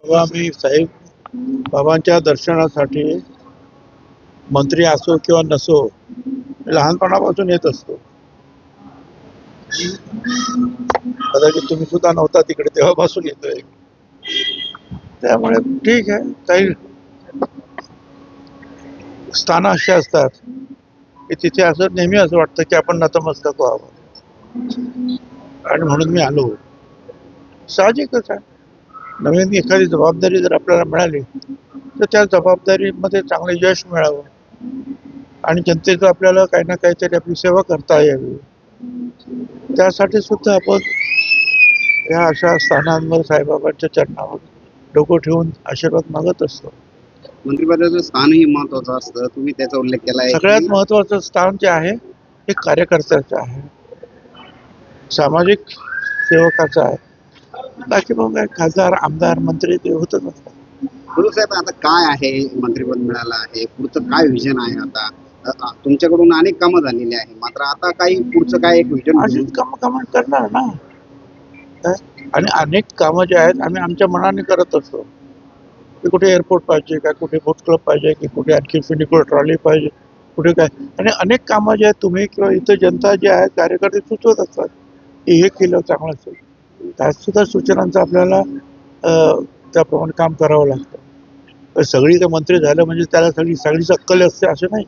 तेव्हा मी साहेब बाबांच्या दर्शनासाठी मंत्री असो किंवा नसो लहानपणापासून येत असतो. कदाचित तुम्ही सुद्धा नव्हता तिकडे तेव्हापासून येतोय. त्यामुळे ठीक आहे. काही स्थानं अशी असतात की तिथे असं नेहमी असं वाटतं की आपण नतमस्तक व्हावं आणि म्हणून मी आलो. साहजिकच आहे. नवीन एखादी जबाबदारी जर आपल्याला मिळाली तर त्या जबाबदारीमध्ये चांगलं यश मिळावं आणि जनतेचं आपल्याला काही ना काहीतरी आपली सेवा करता यावी. त्यासाठी सुद्धा आपण या अशा स्थानांवर साईबाबांच्या चरणावर डोकं ठेवून आशीर्वाद मागत असतो. मंत्रिपदाचं स्थानही महत्वाचं असतं, तुम्ही त्याचा उल्लेख केलाय. सगळ्यात महत्वाचं स्थान जे आहे हे कार्यकर्त्याचं आहे, सामाजिक सेवकाचं आहे. बाकी मग काय खासदार आमदार मंत्री ते होतच असतात. गुरु साहेब, आता काय आहे, मंत्रिपद मिळालं आहे, पुढचं काय विजन आहे? आता तुमच्याकडून अनेक कामं झालेली आहे, मात्र आता काही पुढचं काय एक विजन अशीच कामं करणार ना. आणि अनेक कामं जे आहेत आम्ही आमच्या मनाने करत असतो. की कुठे एअरपोर्ट पाहिजे का, कुठे बोट क्लब पाहिजे की कुठे आणखी फिनिकुलर ट्रॉली पाहिजे, कुठे काय. आणि अनेक कामं जे आहेत तुम्ही किंवा इथं जनता जे आहे कार्यकर्ते सुचवत असतात की हे केलं चांगलं असेल. त्यात सुद्धा सूचनांचं आपल्याला त्याप्रमाणे काम करावं लागतं. तर सगळी ते मंत्री झालं म्हणजे त्याला सगळीच अक्कल असते असं नाही.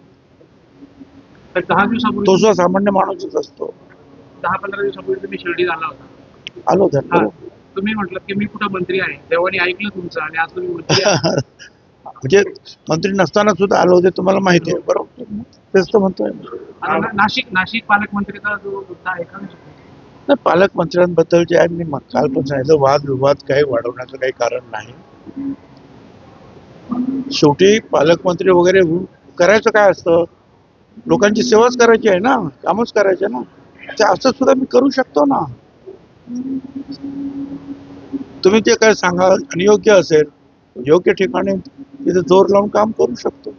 10 दिवसापूर्वी तो सुद्धा सामान्य माणूसच असतो. 10-15 दिवसापूर्वी तुम्ही शिर्डीत आला होता. आलो त्याला. तुम्ही म्हटलं की मी कुठं मंत्री आहे, देवानी ऐकलं तुमचं आणि आज तुम्ही मंत्री आहे. म्हणजे मंत्री नसताना सुद्धा आलो होते, तुम्हाला माहिती आहे. बरोबर, तेच तर म्हणतोय. नाशिक पालकमंत्रीचा जो मुद्दा आहे का, पालकमंत्र्यांबद्दल जे आहे मी काल पण सांगितलं, वादविवाद काही वाढवण्याचं काही कारण नाही. शेवटी पालकमंत्री वगैरे करायचं काय असतं, लोकांची सेवाच करायची आहे ना, कामच करायचे ना. ते असं सुद्धा मी करू शकतो ना. तुम्ही जे काय सांगाल आणि योग्य असेल, योग्य ठिकाणी तिथे जोर लावून काम करू शकतो.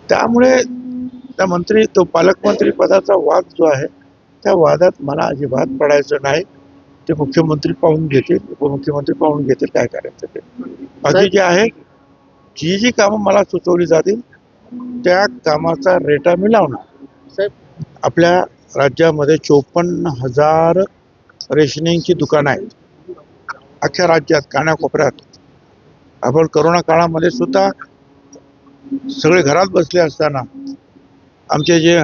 त्यामुळे तो पालकमंत्री पदाचा वाद जो आहे त्या वादात मला अजिबात पडायचं नाही. ते मुख्यमंत्री पाहून घेतील, उपमुख्यमंत्री पाहून घेतील काय करायचं ते. बाकी जे आहे जी कामं मला सुचवली जातील त्या कामाचा रेटा मी लावणार. आपल्या राज्यामध्ये 54,000 रेशनिंगची दुकानं आहेत अख्ख्या राज्यात, कानाकोपऱ्यात. आपण करोना काळामध्ये सुद्धा सगळे घरात बसले असताना आमचे जे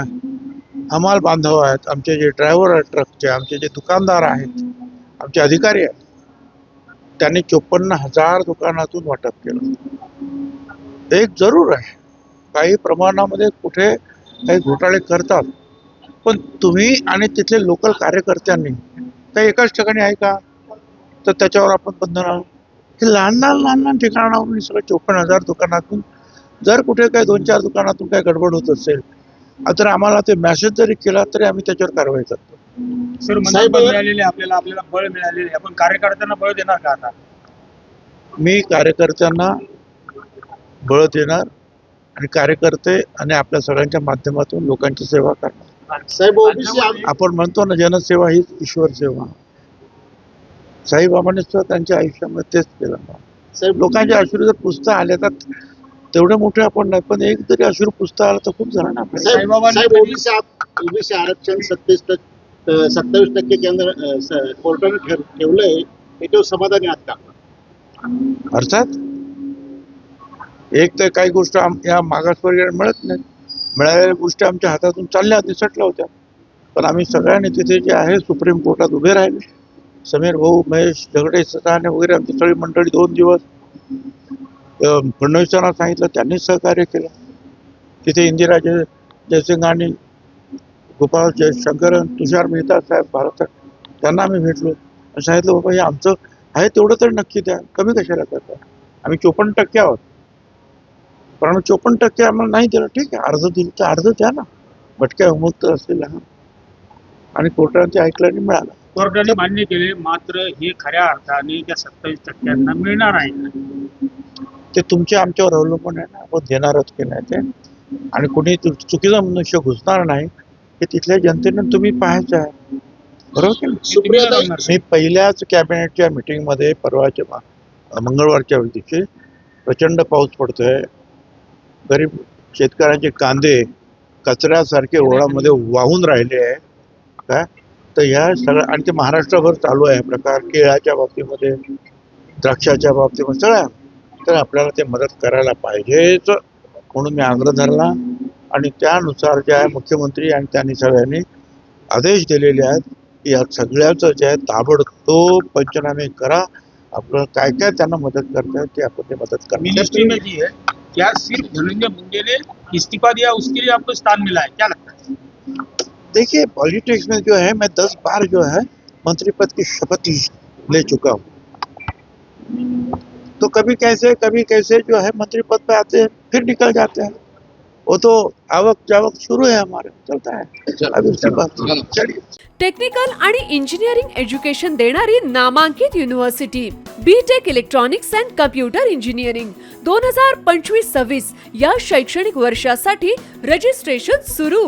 हमाल बांधव आहेत, आमचे जे ड्रायव्हर आहेत ट्रकचे, आमचे जे दुकानदार आहेत, आमचे अधिकारी आहेत, त्यांनी 54,000 दुकानातून वाटप केलं. एक जरूर आहे, काही प्रमाणामध्ये कुठे काही घोटाळे करतात, पण तुम्ही आणि तिथले लोकल कार्यकर्त्यांनी काही एकाच ठिकाणी आहे का, तर त्याच्यावर आपण बंधन आहोत. हे लहान ठिकाणावरून सगळं 54,000 दुकानातून जर कुठे काही 2-4 दुकानातून काही गडबड होत असेल तर आम्हाला ते मेसेज जरी केला तरी आम्ही त्याच्यावर कारवाई करतो. सर, मंत्रिपद मिळालेले आपल्याला बळ मिळालेले, आपण कार्यकर्त्यांना बळ देणार का आता? मी कार्यकर्त्यांना बळ देणार आणि कार्यकर्ते आणि आपल्या सगळ्यांच्या माध्यमातून लोकांची सेवा करणार. साहेब, आपण म्हणतो ना, जनसेवा हीच ईश्वर सेवा. साईबाबांनी सुद्धा त्यांच्या आयुष्यामध्ये तेच केलं. साहेब, लोकांचे अश्रू जर पुसता आले तर तेवढे मोठे आपण नाही, पण एक जरी अश्रू पुसता आला तर खूप जणांना. साहेब, ओबीसी आरक्षण 27% केंद्र कोर्टाने ठेवलंय, याच्यावर समाधानी आहात का? अर्थात एक तर काही गोष्ट या मागासवर्गीय मिळत नाही, मिळालेल्या गोष्टी आमच्या हातातून चालल्या निसटल्या होत्या, पण आम्ही सगळ्यांनी तिथे जे आहे सुप्रीम कोर्टात उभे राहिले. समीर भाऊ, महेश झगडे, सताने वगैरे आमची सगळी मंडळी 2 दिवस फडणवीसांना सांगितलं, त्यांनी सहकार्य केलं. तिथे इंदिरा जयसिंग आणि गोपाळ जयशंकर, तुषार मेहता साहेब भारतात, त्यांना आम्ही भेटलो आणि सांगितलं, बाबा हे आमचं आहे तेवढं तरी नक्की द्या, कमी कशाला करता. आम्ही 54% आहोत, पण आम्ही 54% आम्हाला नाही दिलं, ठीक आहे, अर्ध दिलं तर अर्ध द्या ना. भटक्या विमुक्त असलेला आणि कोर्टाने ऐकलं आणि मिळालं. कोर्टाने मान्य केले, मात्र हे खऱ्या अर्थाने त्या 27% मिळणार आहे. ते तुमच्या आमच्यावर अवलंबून आहे ना, आपण देणारच की नाही ते. आणि कोणी चुकीचा मनुष्य घुसणार नाही हे तिथल्या जनतेने तुम्ही पाहायचं आहे, बरोबर की नाही. मी पहिल्याच कॅबिनेटच्या मिटिंगमध्ये परवाच्या मंगळवारच्या दिवशी प्रचंड पाऊस पडतोय. गरीब शेतकऱ्यांचे कांदे कचऱ्यासारखे ओढामध्ये वाहून राहिले आहे. काय तर ह्या सगळ्या आणि ते महाराष्ट्रभर चालू आहे प्रकार, केळाच्या बाबतीमध्ये, द्राक्षाच्या बाबतीमध्ये सगळ्या. तर आपल्याला ते मदत करायला पाहिजेच म्हणून मी आग्रह धरला आणि त्यानुसार जे आहे मुख्यमंत्री आणि त्यांनी सगळ्यांनी आदेश दिलेले आहेत की या सगळ्याचं जे आहे ताबडतोब पंचनामे करा. आपलं काय काय त्यांना मदत करता ते आपण ते मदत मिनिस्ट्री करणार. में जी है क्या सिर्फ धनंजय मुंडे ने इस्तीफा दिया उसके लिए आपको स्थान मिला है, क्या लगता है? देखिए पॉलिटिक्स में जो है मैं 10 बार जो है मंत्री पद की शपथ ले चुका हूँ. तो कभी कैसे जो है मंत्री पद पे आते हैं फिर निकल जाते हैं. वो तो आवक जावक शुरू है हमारे, चलता है. अभी उसकी बात चलिए. टेक्निकल आणि इंजिनिअरिंग एज्युकेशन देणारी नामांकित university BTech electronics and computer engineering 2025-26 या शैक्षणिक वर्षासाठी रजिस्ट्रेशन सुरू.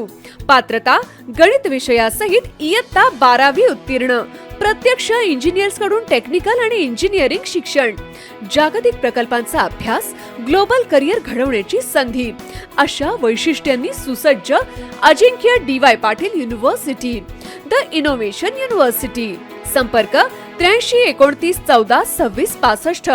पात्रता गणित विषयासहित इयत्ता 12वी उत्तीर्ण. प्रत्यक्ष इंजिनियर्स कडून टेक्निकल आणि इंजिनिअरिंग शिक्षण. जागतिक प्रकल्पांचा अभ्यास, ग्लोबल करिअर घडवण्याची संधी अशा वैशिष्ट्यांनी सुसज्ज अजिंक्य DY Patil university, the innovation university. संपर्क 83 29 14 26 65.